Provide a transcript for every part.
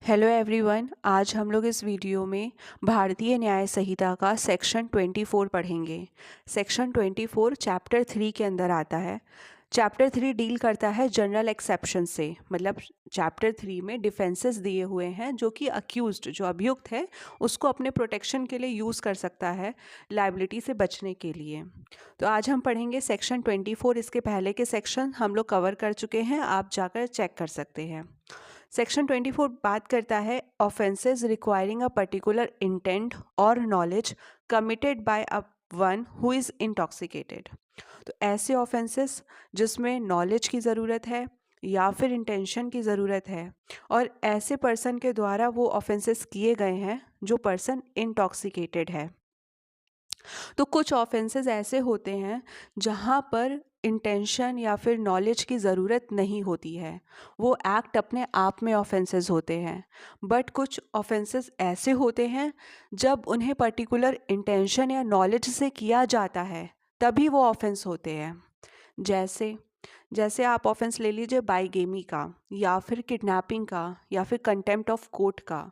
Hello everyone. आज हम लोग इस वीडियो में भारतीय न्याय संहिता का सेक्शन 24 पढ़ेंगे। सेक्शन 24 चैप्टर 3 के अंदर आता है। चैप्टर 3 डील करता है जनरल एक्सेप्शन से, मतलब चैप्टर 3 में डिफेंसेस दिए हुए हैं जो कि अक्यूज्ड, जो अभियुक्त है, उसको अपने प्रोटेक्शन के लिए यूज़ कर सकता है लाइबिलिटी से बचने के लिए। तो आज हम पढ़ेंगे सेक्शन 24। इसके पहले के सेक्शन हम लोग कवर कर चुके हैं, आप जाकर चेक कर सकते हैं। सेक्शन 24 बात करता है offences requiring a particular intent और knowledge committed by a one who is intoxicated. तो ऐसे ऑफेंसेस जिसमें नॉलेज की ज़रूरत है या फिर इंटेंशन की ज़रूरत है, और ऐसे पर्सन के द्वारा वो ऑफेंसेस किए गए हैं जो पर्सन इंटॉक्सिकेटेड है। तो कुछ ऑफेंसेस ऐसे होते हैं जहाँ पर इंटेंशन या फिर नॉलेज की ज़रूरत नहीं होती है, वो एक्ट अपने आप में ऑफेंसेस होते हैं। बट कुछ ऑफेंसेस ऐसे होते हैं जब उन्हें पर्टिकुलर इंटेंशन या नॉलेज से किया जाता है, तभी वो ऑफेंस होते हैं। जैसे जैसे आप ऑफेंस ले लीजिए बाईगेमी का, या फिर किडनैपिंग का, या फिर कंटेम्प्ट ऑफ कोर्ट का।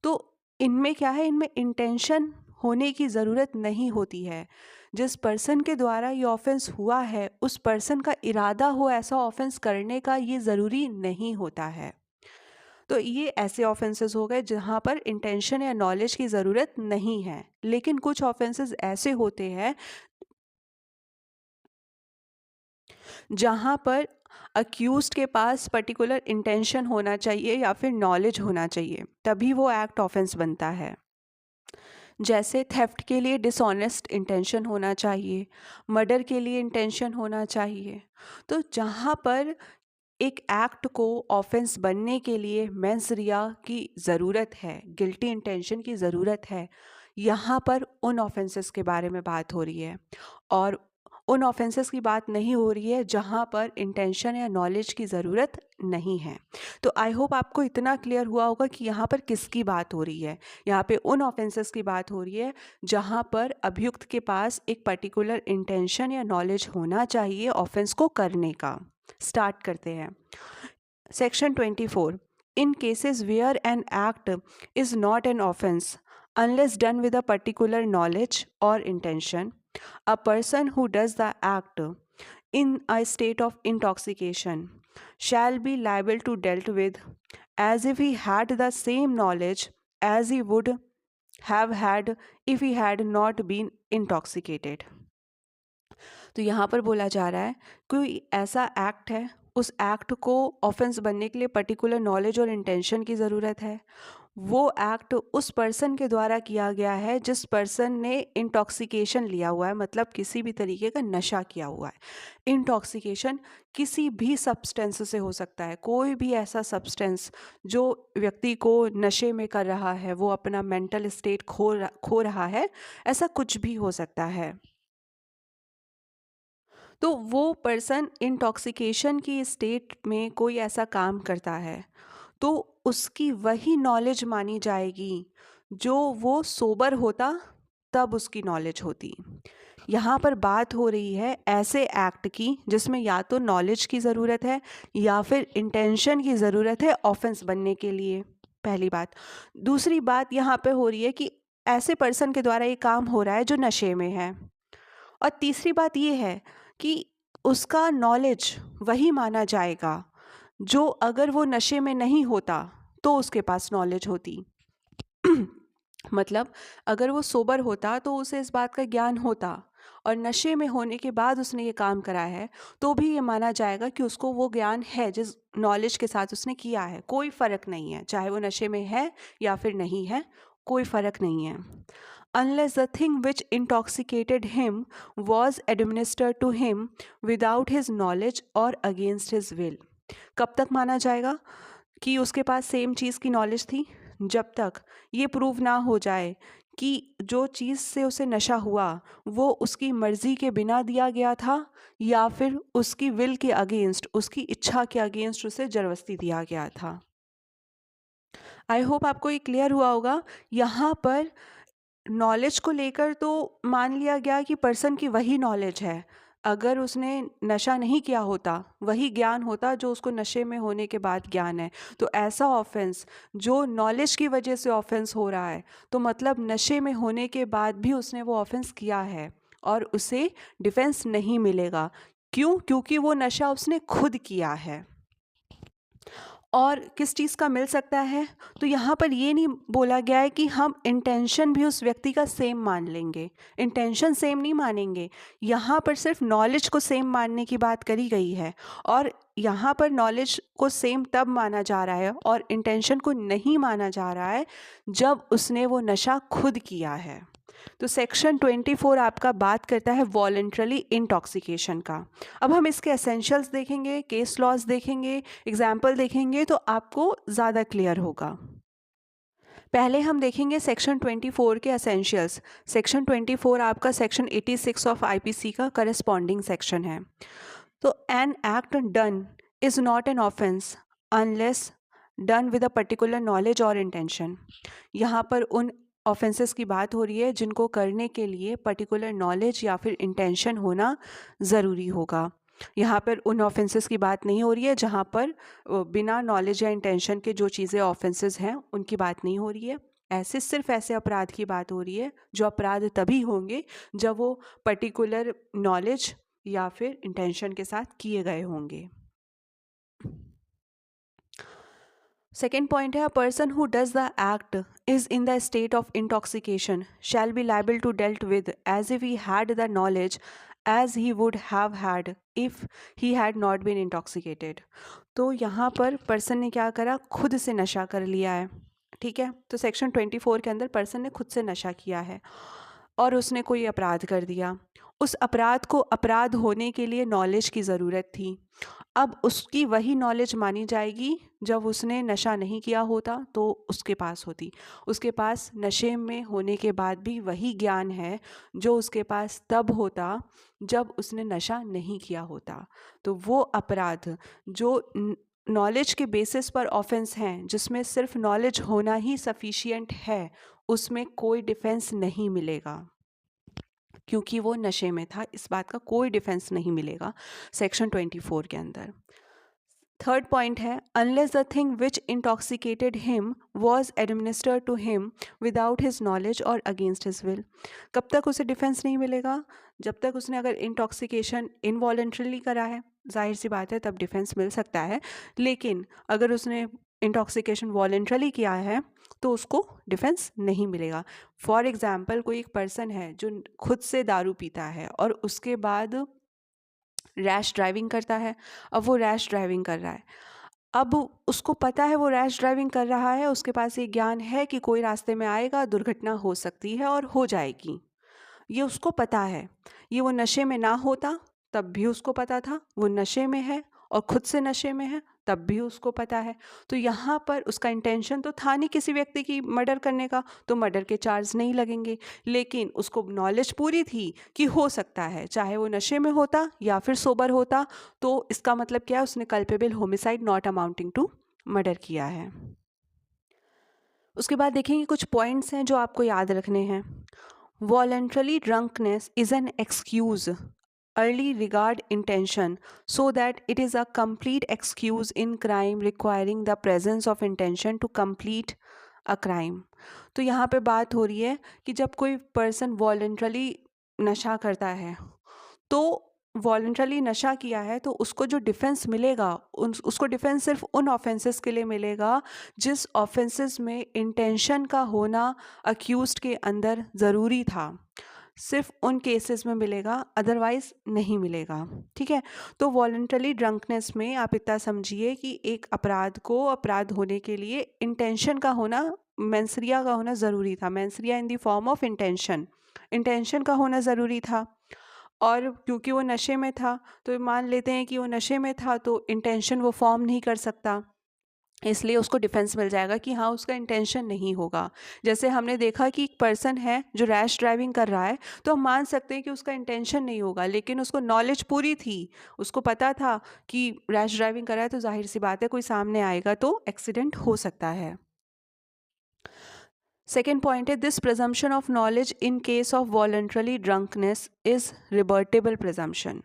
तो इनमें क्या है, इनमें इंटेंशन होने की ज़रूरत नहीं होती है। जिस पर्सन के द्वारा ये ऑफेंस हुआ है उस पर्सन का इरादा हो ऐसा ऑफेंस करने का, ये ज़रूरी नहीं होता है। तो ये ऐसे ऑफेंसेस हो गए जहाँ पर इंटेंशन या नॉलेज की ज़रूरत नहीं है। लेकिन कुछ ऑफेंसेस ऐसे होते हैं जहाँ पर अक्यूज्ड के पास पर्टिकुलर इंटेंशन होना चाहिए या फिर नॉलेज होना चाहिए, तभी वो एक्ट ऑफेंस बनता है। जैसे थेफ्ट के लिए डिसऑनेस्ट इंटेंशन होना चाहिए, मर्डर के लिए इंटेंशन होना चाहिए। तो जहाँ पर एक एक्ट को ऑफेंस बनने के लिए मेंस रिया की ज़रूरत है, गिल्टी इंटेंशन की ज़रूरत है, यहाँ पर उन ऑफेंसेस के बारे में बात हो रही है। और उन ऑफेंसेस की बात नहीं हो रही है जहाँ पर इंटेंशन या नॉलेज की ज़रूरत नहीं है। तो आई होप आपको इतना क्लियर हुआ होगा कि यहाँ पर किसकी बात हो रही है। यहाँ पे उन ऑफेंसेस की बात हो रही है जहाँ पर अभियुक्त के पास एक पर्टिकुलर इंटेंशन या नॉलेज होना चाहिए ऑफेंस को करने का। स्टार्ट करते हैं। Section 24। In cases where an act is not an offence unless done with a particular knowledge or intention, a person who does the act in a state of intoxication shall be liable to dealt with as if he had the same knowledge as he would have had if he had not been intoxicated। तो यहाँ पर बोला जा रहा है कोई ऐसा act है, उस एक्ट को ऑफेंस बनने के लिए पर्टिकुलर नॉलेज और इंटेंशन की ज़रूरत है। वो एक्ट उस पर्सन के द्वारा किया गया है जिस पर्सन ने इंटॉक्सिकेशन लिया हुआ है, मतलब किसी भी तरीके का नशा किया हुआ है। इंटॉक्सिकेशन किसी भी सब्सटेंस से हो सकता है, कोई भी ऐसा सब्सटेंस जो व्यक्ति को नशे में कर रहा है, वो अपना मेंटल स्टेट खो रहा है, ऐसा कुछ भी हो सकता है। तो वो पर्सन इंटॉक्सिकेशन की स्टेट में कोई ऐसा काम करता है तो उसकी वही नॉलेज मानी जाएगी जो वो सोबर होता तब उसकी नॉलेज होती। यहाँ पर बात हो रही है ऐसे एक्ट की जिसमें या तो नॉलेज की ज़रूरत है या फिर इंटेंशन की ज़रूरत है ऑफेंस बनने के लिए, पहली बात। दूसरी बात यहाँ पे हो रही है कि ऐसे पर्सन के द्वारा ये काम हो रहा है जो नशे में है। और तीसरी बात ये है कि उसका नॉलेज वही माना जाएगा जो अगर वो नशे में नहीं होता तो उसके पास नॉलेज होती। मतलब अगर वो सोबर होता तो उसे इस बात का ज्ञान होता, और नशे में होने के बाद उसने ये काम करा है तो भी ये माना जाएगा कि उसको वो ज्ञान है जिस नॉलेज के साथ उसने किया है। कोई फ़र्क नहीं है चाहे वो नशे में है या फिर नहीं है, कोई फ़र्क नहीं है। Unless the thing which intoxicated him was administered to him without his knowledge or against his will। कब तक माना जाएगा कि उसके पास सेम चीज़ की नॉलेज थी? जब तक ये प्रूव ना हो जाए कि जो चीज़ से उसे नशा हुआ वो उसकी मर्ज़ी के बिना दिया गया था या फिर उसकी विल के अगेंस्ट, उसकी इच्छा के अगेंस्ट उसे ज़बरदस्ती दिया गया था। आई होप आपको ये क्लियर हुआ होगा। यहाँ पर नॉलेज को लेकर तो मान लिया गया कि पर्सन की वही नॉलेज है। अगर उसने नशा नहीं किया होता, वही ज्ञान होता जो उसको नशे में होने के बाद ज्ञान है। तो ऐसा ऑफेंस जो नॉलेज की वजह से ऑफेंस हो रहा है, तो मतलब नशे में होने के बाद भी उसने वो ऑफेंस किया है और उसे डिफेंस नहीं मिलेगा। क्यों? क्योंकि वो नशा उसने खुद किया है। और किस चीज़ का मिल सकता है? तो यहाँ पर ये नहीं बोला गया है कि हम इंटेंशन भी उस व्यक्ति का सेम मान लेंगे, इंटेंशन सेम नहीं मानेंगे। यहाँ पर सिर्फ नॉलेज को सेम मानने की बात करी गई है, और यहाँ पर नॉलेज को सेम तब माना जा रहा है और इंटेंशन को नहीं माना जा रहा है जब उसने वो नशा खुद किया है। तो सेक्शन 24 आपका बात करता है वॉलंटरली इंटॉक्सिकेशन का। अब हम इसके एसेंशियल्स देखेंगे, केस लॉज देखेंगे, एग्जाम्पल देखेंगे, तो आपको ज़्यादा क्लियर होगा। पहले हम देखेंगे सेक्शन 24 के एसेंशियल्स। सेक्शन 24 आपका सेक्शन 86 ऑफ आईपीसी का करस्पॉन्डिंग सेक्शन है। तो an act done is not an offence unless done with a particular knowledge और इंटेंशन। यहाँ पर उन ऑफेंसेस की बात हो रही है जिनको करने के लिए पर्टिकुलर नॉलेज या फिर इंटेंशन होना ज़रूरी होगा। यहाँ पर उन ऑफेंसेस की बात नहीं हो रही है जहाँ पर बिना नॉलेज या इंटेंशन के जो चीज़ें ऑफेंसेस हैं उनकी बात नहीं हो रही है। ऐसे सिर्फ ऐसे अपराध की बात हो रही है जो अपराध तभी होंगे जब वो पर्टिकुलर नॉलेज या फिर इंटेंशन के साथ किए गए होंगे। सेकेंड पॉइंट है, a person who does the act is in the state of intoxication shall be liable to dealt with as if he had the knowledge as he would have had if he had not been intoxicated. तो यहाँ पर person ने क्या करा, खुद से नशा कर लिया है। ठीक है, तो सेक्शन 24 के अंदर पर्सन ने खुद से नशा किया है और उसने कोई अपराध कर दिया। उस अपराध को अपराध होने के लिए नॉलेज की ज़रूरत थी। अब उसकी वही नॉलेज मानी जाएगी जब उसने नशा नहीं किया होता तो उसके पास होती। उसके पास नशे में होने के बाद भी वही ज्ञान है जो उसके पास तब होता जब उसने नशा नहीं किया होता। तो वो अपराध जो नॉलेज के बेसिस पर ऑफेंस हैं, जिसमें सिर्फ नॉलेज होना ही सफिशिएंट है, उसमें कोई डिफेंस नहीं मिलेगा क्योंकि वो नशे में था। इस बात का कोई डिफेंस नहीं मिलेगा सेक्शन 24 के अंदर। थर्ड पॉइंट है, unless the thing which intoxicated him was administered to him without his knowledge और अगेंस्ट हिज विल। कब तक उसे डिफेंस नहीं मिलेगा? जब तक उसने अगर इंटॉक्सिकेशन इनवॉलेंट्रली करा है, जाहिर सी बात है तब डिफेंस मिल सकता है। लेकिन अगर उसने इंटॉक्सिकेशन वॉलेंट्रली किया है तो उसको डिफेंस नहीं मिलेगा। फॉर एग्जाम्पल, कोई एक पर्सन है जो खुद से दारू पीता है और उसके बाद रैश ड्राइविंग करता है। अब वो रैश ड्राइविंग कर रहा है, अब उसको पता है वो रैश ड्राइविंग कर रहा है, उसके पास ये ज्ञान है कि कोई रास्ते में आएगा, दुर्घटना हो सकती है और हो जाएगी, ये उसको पता है। ये वो नशे में ना होता तब भी उसको पता था, वो नशे में है और खुद से नशे में है तब भी उसको पता है। तो यहाँ पर उसका इंटेंशन तो था नहीं किसी व्यक्ति की मर्डर करने का, तो मर्डर के चार्ज नहीं लगेंगे। लेकिन उसको नॉलेज पूरी थी कि हो सकता है, चाहे वो नशे में होता या फिर सोबर होता, तो इसका मतलब क्या है, उसने culpable homicide not amounting to murder किया है। उसके बाद देखेंगे कुछ पॉइंट्स हैं जो आपको याद रखने हैं। Voluntarily drunkenness is an excuse. Early regard intention so that it is a complete excuse in crime requiring the presence of intention to complete a crime. तो यहाँ पे बात हो रही है कि जब कोई पर्सन वॉलंटरली नशा करता है, तो वॉलंटरली नशा किया है तो उसको जो डिफेंस मिलेगा उसको डिफेंस सिर्फ उन ऑफेंसेस के लिए मिलेगा जिस ऑफेंसेस में इंटेंशन का होना अक्यूज्ड के अंदर ज़रूरी था। सिर्फ उन केसेस में मिलेगा, अदरवाइज नहीं मिलेगा। ठीक है, तो वॉलंटरली ड्रंकनेस में आप इतना समझिए कि एक अपराध को अपराध होने के लिए इंटेंशन का होना, मेंसरिया का होना ज़रूरी था। Mens rea in the form of intention, intention का होना ज़रूरी था। और क्योंकि वो नशे में था, तो मान लेते हैं कि वो नशे में था तो इंटेंशन वो फॉर्म नहीं कर सकता, इसलिए उसको डिफेंस मिल जाएगा कि हाँ उसका इंटेंशन नहीं होगा। जैसे हमने देखा कि एक पर्सन है जो रैश ड्राइविंग कर रहा है, तो हम मान सकते हैं कि उसका इंटेंशन नहीं होगा, लेकिन उसको नॉलेज पूरी थी, उसको पता था कि रैश ड्राइविंग कर रहा है तो जाहिर सी बात है कोई सामने आएगा तो एक्सीडेंट हो सकता है। सेकेंड पॉइंट है, this presumption of knowledge in case of voluntarily drunkenness is rebuttable presumption.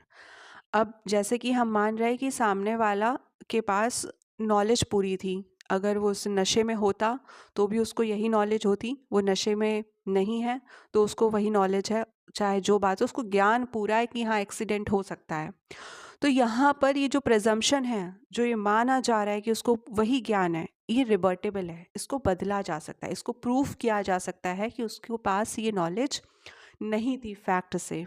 अब जैसे कि हम मान रहे हैं कि सामने वाला के पास नॉलेज पूरी थी, अगर वो उस नशे में होता तो भी उसको यही नॉलेज होती, वो नशे में नहीं है तो उसको वही नॉलेज है, चाहे जो बात हो, उसको ज्ञान पूरा है कि हाँ एक्सीडेंट हो सकता है। तो यहाँ पर ये जो प्रिजम्पशन है, जो ये माना जा रहा है कि उसको वही ज्ञान है, ये रिवर्टेबल है, इसको बदला जा सकता है, इसको प्रूफ किया जा सकता है कि उसके पास ये नॉलेज नहीं थी फैक्ट से।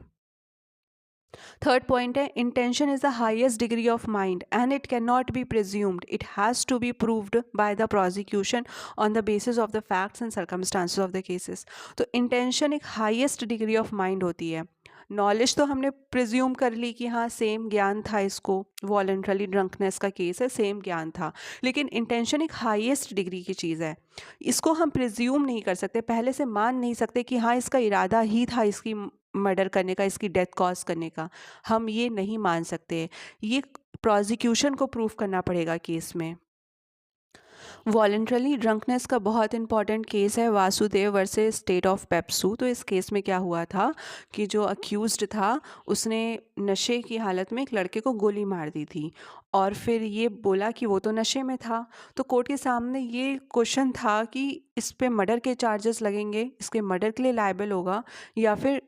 थर्ड पॉइंट है, intention is the highest degree of mind and it can not be presumed, it has to be proved by the prosecution on the basis of the facts and circumstances of the cases. तो intention एक highest degree of mind होती है। Knowledge तो हमने presume कर ली कि हाँ same ज्ञान था, इसको वॉलंटरली ड्रंकनेस का केस है, सेम ज्ञान था, लेकिन इंटेंशन एक हाईएस्ट डिग्री की चीज़ है, इसको हम प्रिज्यूम नहीं कर सकते, पहले से मान नहीं सकते कि हाँ इसका इरादा ही था इसकी मर्डर करने का, इसकी डेथ कॉज करने का, हम ये नहीं मान सकते, ये प्रोसिक्यूशन को प्रूफ करना पड़ेगा केस में। वॉलंटरली ड्रंकनेस का बहुत इंपॉर्टेंट केस है Vasudev versus state of PEPSU. तो इस केस में क्या हुआ था कि जो अक्यूज्ड था उसने नशे की हालत में एक लड़के को गोली मार दी थी और फिर ये बोला कि वो तो नशे में था। तो कोर्ट के सामने ये क्वेश्चन था कि इस पे मर्डर के चार्जेस लगेंगे, इसके मर्डर के लिए लायबल होगा या फिर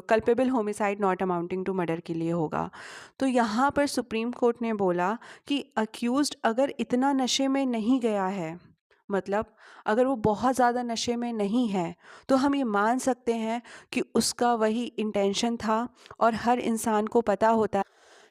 culpable homicide not amounting to murder के लिए होगा। तो यहाँ पर सुप्रीम कोर्ट ने बोला कि अक्यूज्ड अगर इतना नशे में नहीं गया है, मतलब अगर वो बहुत ज़्यादा नशे में नहीं है, तो हम ये मान सकते हैं कि उसका वही इंटेंशन था। और हर इंसान को पता होता है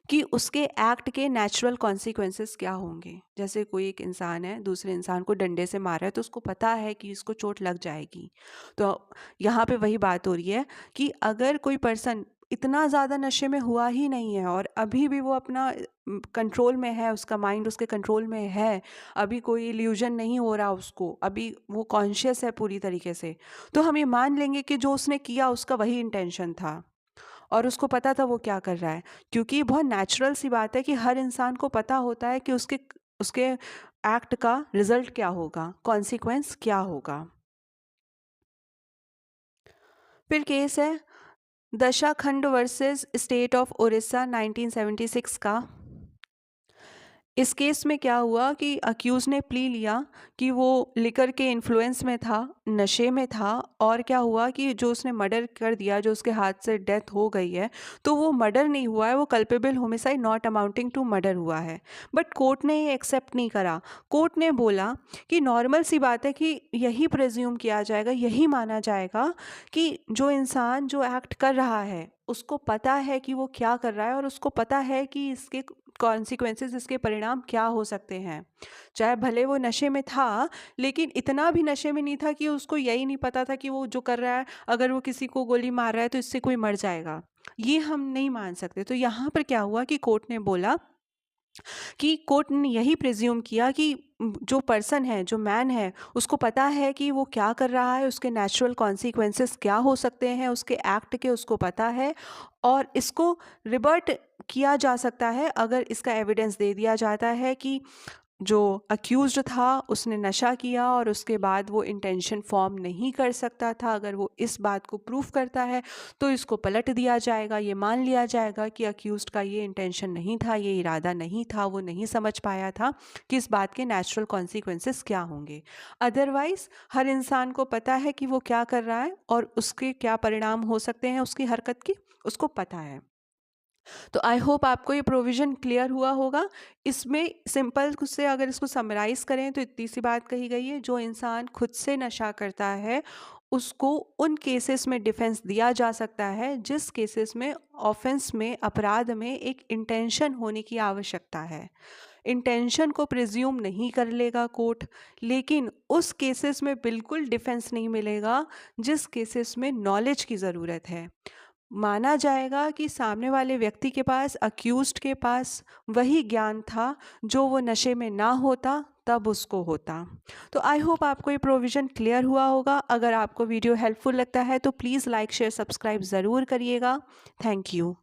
कि उसके एक्ट के नेचुरल कॉन्सिक्वेंसेस क्या होंगे। जैसे कोई एक इंसान है दूसरे इंसान को डंडे से मारा है तो उसको पता है कि इसको चोट लग जाएगी। तो यहाँ पे वही बात हो रही है कि अगर कोई पर्सन इतना ज़्यादा नशे में हुआ ही नहीं है और अभी भी वो अपना कंट्रोल में है, उसका माइंड उसके कंट्रोल में है, अभी कोई इल्यूजन नहीं हो रहा उसको, अभी वो कॉन्शियस है पूरी तरीके से, तो हम ये मान लेंगे कि जो उसने किया उसका वही इंटेंशन था और उसको पता था वो क्या कर रहा है। क्योंकि बहुत नेचुरल सी बात है कि हर इंसान को पता होता है कि उसके उसके एक्ट का रिजल्ट क्या होगा, कॉन्सिक्वेंस क्या होगा। फिर केस है दशाखंड वर्सेस स्टेट ऑफ उड़ीसा 1976 का। इस केस में क्या हुआ कि अक्यूज़ ने प्ली लिया कि वो लिकर के इन्फ्लुएंस में था, नशे में था, और क्या हुआ कि जो उसने मर्डर कर दिया, जो उसके हाथ से डेथ हो गई है, तो वो मर्डर नहीं हुआ है, वो culpable homicide not amounting to murder हुआ है। बट कोर्ट ने ये एक्सेप्ट नहीं करा। कोर्ट ने बोला कि नॉर्मल सी बात है कि यही प्रेज्यूम किया जाएगा, यही माना जाएगा कि जो इंसान जो एक्ट कर रहा है उसको पता है कि वो क्या कर रहा है और उसको पता है कि इसके कॉन्सिक्वेंसेस, इसके परिणाम क्या हो सकते हैं। चाहे भले वो नशे में था, लेकिन इतना भी नशे में नहीं था कि उसको यही नहीं पता था कि वो जो कर रहा है, अगर वो किसी को गोली मार रहा है तो इससे कोई मर जाएगा। ये हम नहीं मान सकते। तो यहाँ पर क्या हुआ कि कोर्ट ने बोला कि कोर्ट ने यही प्रिज्यूम किया कि जो पर्सन है, जो मैन है, उसको पता है कि वो क्या कर रहा है, उसके नेचुरल कॉन्सिक्वेंसेस क्या हो सकते हैं उसके एक्ट के, उसको पता है, और इसको रिबर्ट किया जा सकता है अगर इसका एविडेंस दे दिया जाता है कि जो अक्यूज्ड था उसने नशा किया और उसके बाद वो इंटेंशन फॉर्म नहीं कर सकता था। अगर वो इस बात को प्रूफ करता है तो इसको पलट दिया जाएगा, ये मान लिया जाएगा कि अक्यूज्ड का ये इंटेंशन नहीं था, ये इरादा नहीं था, वो नहीं समझ पाया था कि इस बात के नेचुरल कॉन्सिक्वेंसेस क्या होंगे। अदरवाइज हर इंसान को पता है कि वो क्या कर रहा है और उसके क्या परिणाम हो सकते हैं उसकी हरकत की, उसको पता है। तो आई होप आपको ये प्रोविज़न क्लियर हुआ होगा। इसमें सिंपल से अगर इसको समराइज़ करें तो इतनी सी बात कही गई है, जो इंसान खुद से नशा करता है उसको उन केसेस में डिफेंस दिया जा सकता है जिस केसेस में ऑफेंस में, अपराध में एक इंटेंशन होने की आवश्यकता है। इंटेंशन को प्रिज्यूम नहीं कर लेगा कोर्ट, लेकिन उस केसेस में बिल्कुल डिफेंस नहीं मिलेगा जिस केसेस में नॉलेज की ज़रूरत है। माना जाएगा कि सामने वाले व्यक्ति के पास, अक्यूज्ड के पास वही ज्ञान था जो वो नशे में ना होता तब उसको होता। तो आई होप आपको ये प्रोविज़न क्लियर हुआ होगा। अगर आपको वीडियो हेल्पफुल लगता है तो प्लीज़ लाइक, शेयर, सब्सक्राइब ज़रूर करिएगा। Thank you.